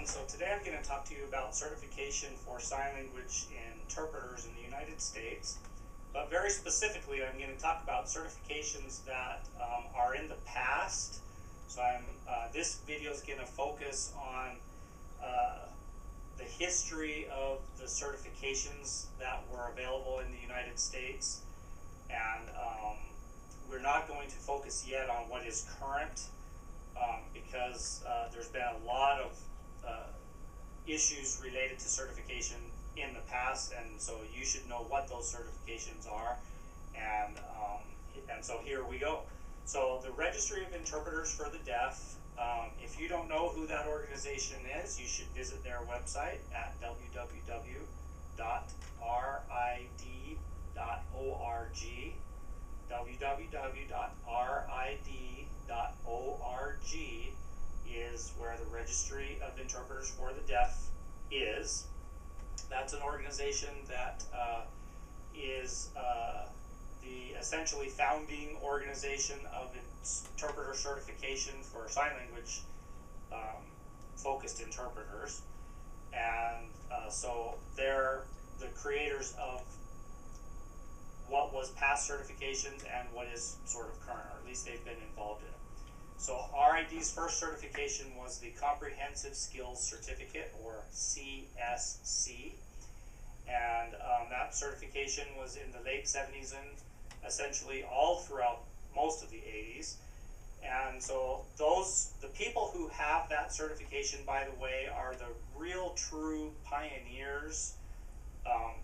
So today I'm going to talk to you about certification for sign language interpreters in the United States. But very specifically, I'm going to talk about certifications that are in the past. So this video is going to focus on the history of the certifications that were available in the United States. And we're not going to focus yet on what is current because there's been a lot of issues related to certification in the past, and so you should know what those certifications are. And so here we go. So the Registry of Interpreters for the Deaf, if you don't know who that organization is, you should visit their website at www.rid.org. www.rid.org is where the Registry of Interpreters for the Deaf is. That's an organization that is the essentially founding organization of interpreter certification for sign language focused interpreters. And so they're the creators of what was past certifications and what is sort of current, or at least they've been involved in it. So RID's first certification was the Comprehensive Skills Certificate, or CSC, and that certification was in the late 70s and essentially all throughout most of the 80s. And so the people who have that certification, by the way, are the real true pioneers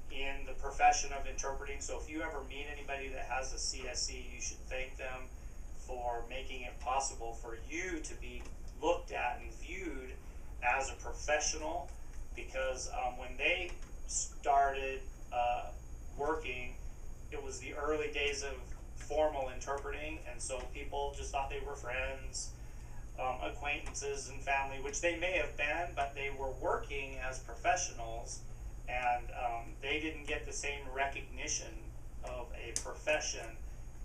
in the profession of interpreting. So if you ever meet anybody that has a CSC, you should thank them for making it possible for you to be looked at and viewed as a professional, because when they started working, it was the early days of formal interpreting, and so people just thought they were friends, acquaintances and family, which they may have been, but they were working as professionals, and they didn't get the same recognition of a profession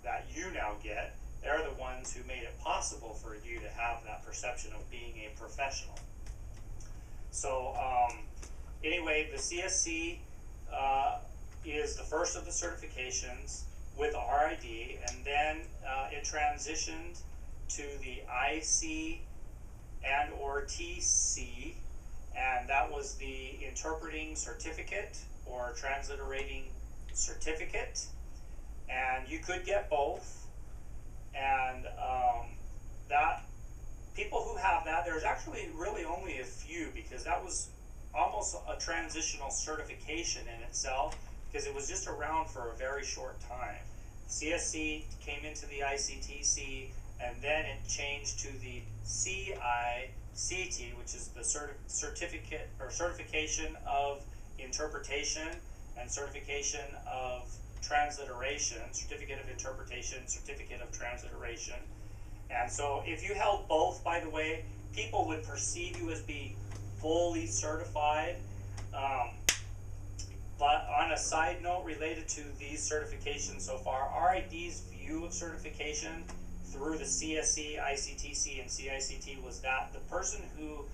that you now get. They're the ones who made it possible for you to have that perception of being a professional. So anyway, the CSC is the first of the certifications with RID, and then it transitioned to the IC and or TC, and that was the Interpreting Certificate or Transliterating Certificate, and you could get both. And that people who have that, there's actually really only a few, because that was almost a transitional certification in itself, because it was just around for a very short time. CSC came into the ICTC, and then it changed to the CICT, which is the certificate or certification of interpretation and certification of transliteration, certificate of interpretation, certificate of transliteration. And so if you held both, by the way, people would perceive you as being fully certified. But on a side note related to these certifications so far, RID's view of certification through the CSC, ICTC, and CICT was that the person who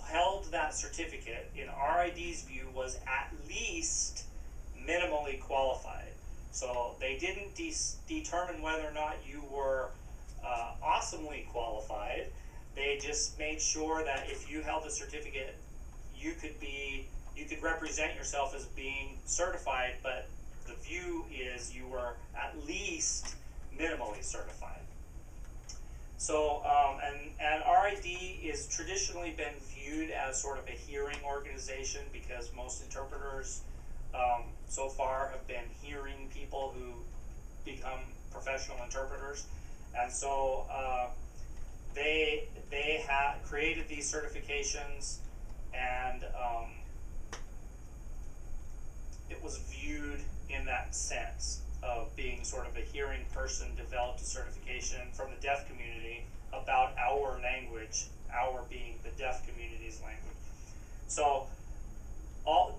held that certificate, in RID's view, was at least minimally qualified. So they didn't determine whether or not you were awesomely qualified. They just made sure that if you held a certificate, you could represent yourself as being certified, but the view is you were at least minimally certified. So, and RID is traditionally been viewed as sort of a hearing organization, because most interpreters so far have been hearing people who become professional interpreters, and so they have created these certifications, and it was viewed in that sense of being sort of a hearing person, developed a certification from the deaf community about our language, our being the deaf community's language. So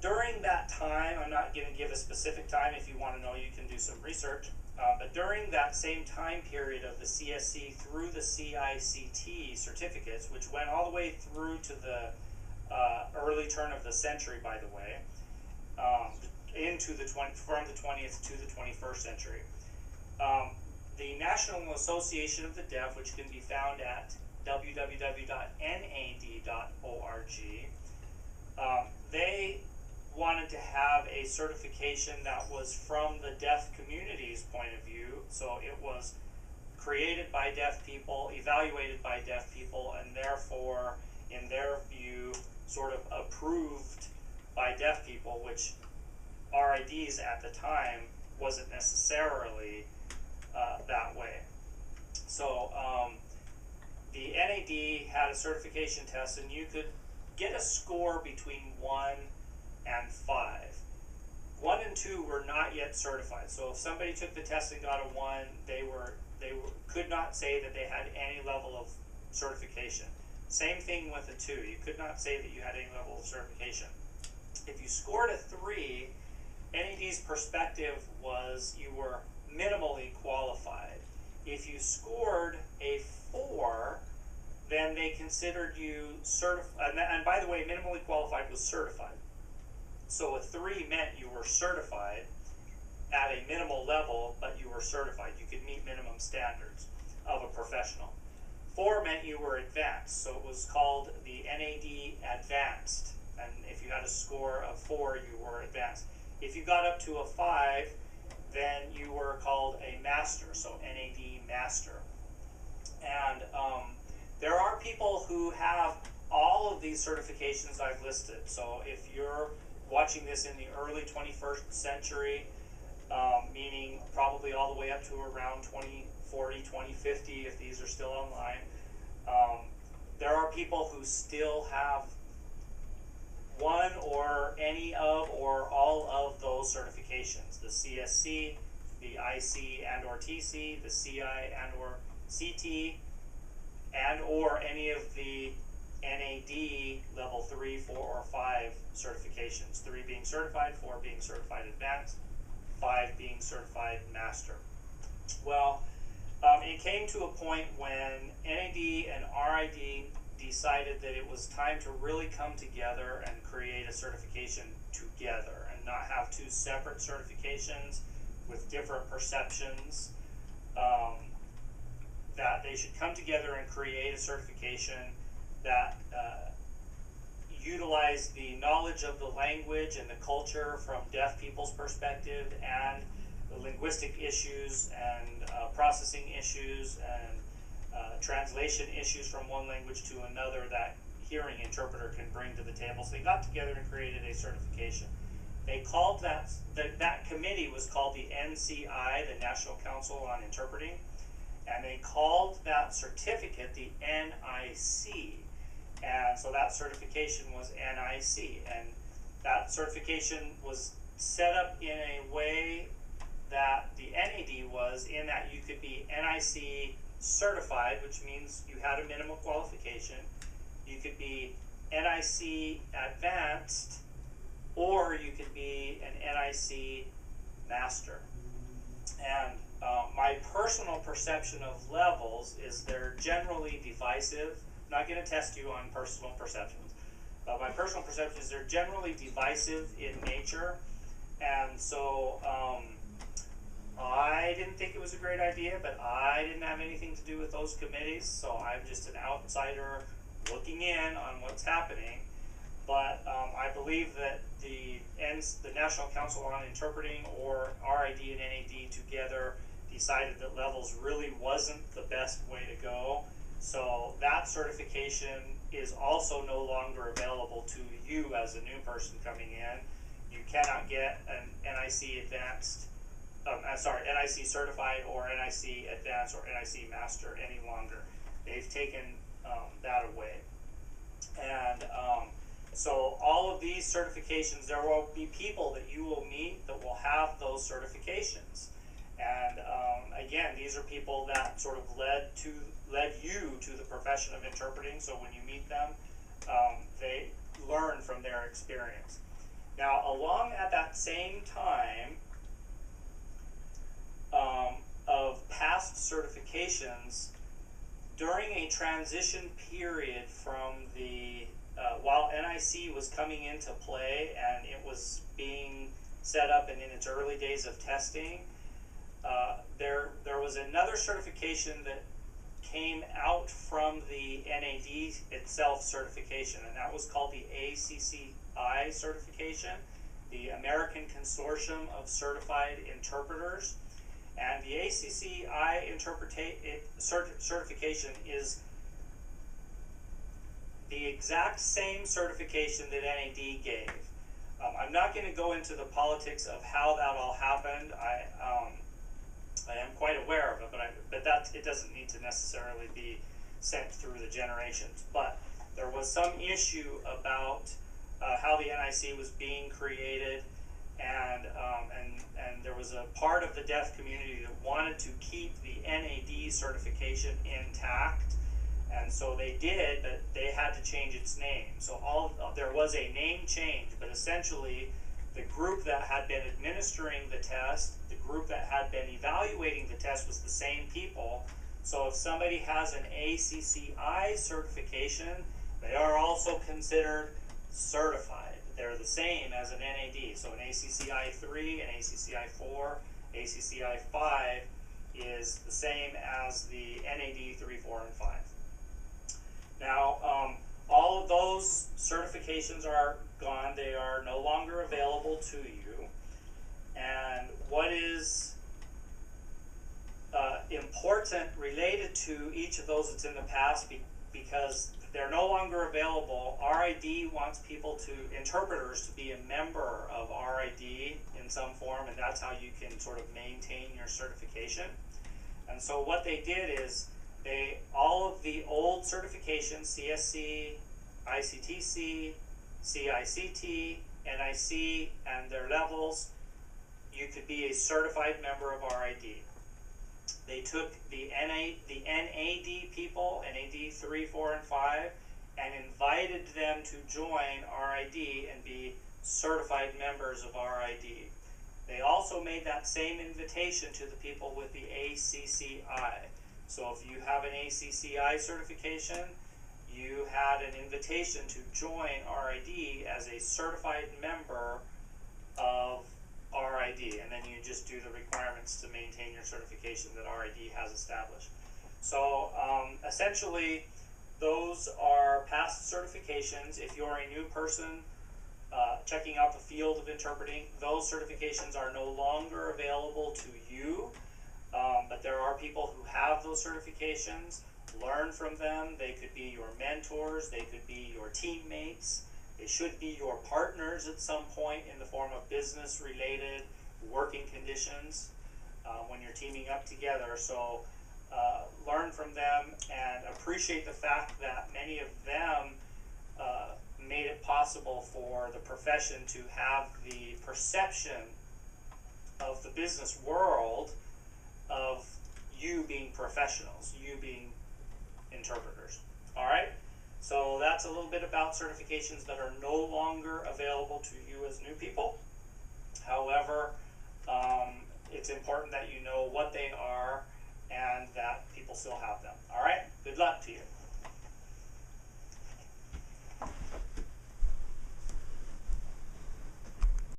during that time, I'm not going to give a specific time. If you want to know, you can do some research. But during that same time period of the CSC through the CICT certificates, which went all the way through to the early turn of the century, by the way, from the 20th to the 21st century. The National Association of the Deaf, which can be found at www.nad.org, they wanted to have a certification that was from the deaf community's point of view. So it was created by deaf people, evaluated by deaf people, and therefore, in their view, sort of approved by deaf people, which RIDs at the time wasn't necessarily that way. So the NAD had a certification test, and you could get a score between 1 and 5. 1 and 2 were not yet certified. So if somebody took the test and got a 1, they could not say that they had any level of certification. Same thing with a 2. You could not say that you had any level of certification. If you scored a 3, NAD's perspective was you were minimally qualified. If you scored a 4, then they considered you certified. And by the way, minimally qualified was certified. So a 3 meant you were certified at a minimal level, but you were certified. You could meet minimum standards of a professional. 4 meant you were advanced, so it was called the NAD Advanced. And if you had a score of 4, you were advanced. If you got up to a 5, then you were called a master, so NAD Master. And there are people who have all of these certifications I've listed. So if you're watching this in the early 21st century, meaning probably all the way up to around 2040, 2050, if these are still online, there are people who still have one or any of or all of those certifications. The CSC, the IC and or TC, the CI and or CT, and or any of the NAD level 3, 4, or 5 certifications. 3 being certified, 4 being certified advanced, 5 being certified master. Well, it came to a point when NAD and RID decided that it was time to really come together and create a certification together and not have 2 separate certifications with different perceptions. That they should come together and create a certification that utilize the knowledge of the language and the culture from deaf people's perspective, and the linguistic issues and processing issues and translation issues from one language to another that hearing interpreter can bring to the table. So they got together and created a certification. They called that committee was called the NCI, the National Council on Interpreting, and they called that certificate the NIC. And so that certification was NIC, and that certification was set up in a way that the NAD was, in that you could be NIC certified, which means you had a minimum qualification. You could be NIC advanced, or you could be an NIC master. And my personal perception of levels is they're generally divisive. I'm not going to test you on personal perceptions, but my personal perception is they're generally divisive in nature. And so I didn't think it was a great idea, but I didn't have anything to do with those committees, so I'm just an outsider looking in on what's happening. But I believe that the National Council on Interpreting, or RID and NAD together, decided that levels really wasn't the best way to go. So that certification is also no longer available to you as a new person coming in. You cannot get an NIC advanced, NIC certified or NIC advanced or NIC master any longer. They've taken that away. And so all of these certifications, there will be people that you will meet that will have those certifications. And again, these are people that sort of led you to the profession of interpreting. So when you meet them, they learn from their experience. Now, along at that same time of past certifications, during a transition period from the while NIC was coming into play and it was being set up and in its early days of testing, there was another certification that came out from the NAD itself certification, and that was called the ACCI certification, the American Consortium of Certified Interpreters. And the ACCI certification is the exact same certification that NAD gave. I'm not going to go into the politics of how that all happened. I am quite aware of it, but it doesn't need to necessarily be sent through the generations. But there was some issue about how the NIC was being created, and there was a part of the deaf community that wanted to keep the NAD certification intact, and so they did, but they had to change its name. So there was a name change, but essentially the group that had been administering the test, the group that had been evaluating the test was the same people. So if somebody has an ACCI certification, they are also considered certified. They're the same as an NAD. So an ACCI 3, an ACCI 4, ACCI 5 is the same as the NAD 3, 4, and 5. Now, all of those certifications are gone. They are no longer available to you. And what is important related to each of those that's in the past, because they're no longer available, RID wants interpreters to be a member of RID in some form, and that's how you can sort of maintain your certification. And so what they did is all of the old certifications, CSC, ICTC, CICT, NIC, and their levels, you could be a certified member of RID. They took the NAD people, NAD 3, 4, and 5, and invited them to join RID and be certified members of RID. They also made that same invitation to the people with the ACCI. So if you have an ACCI certification, you had an invitation to join RID as a certified member of RID, and then you just do the requirements to maintain your certification that RID has established. So essentially, those are past certifications. If you're a new person checking out the field of interpreting, those certifications are no longer available to you, but there are people who have those certifications. Learn from them. They could be your mentors, they could be your teammates, they should be your partners at some point in the form of business-related working conditions when you're teaming up together. So learn from them and appreciate the fact that many of them made it possible for the profession to have the perception of the business world of you being professionals, you being interpreters. All right? So that's a little bit about certifications that are no longer available to you as new people. However, it's important that you know what they are and that people still have them. All right? Good luck to you.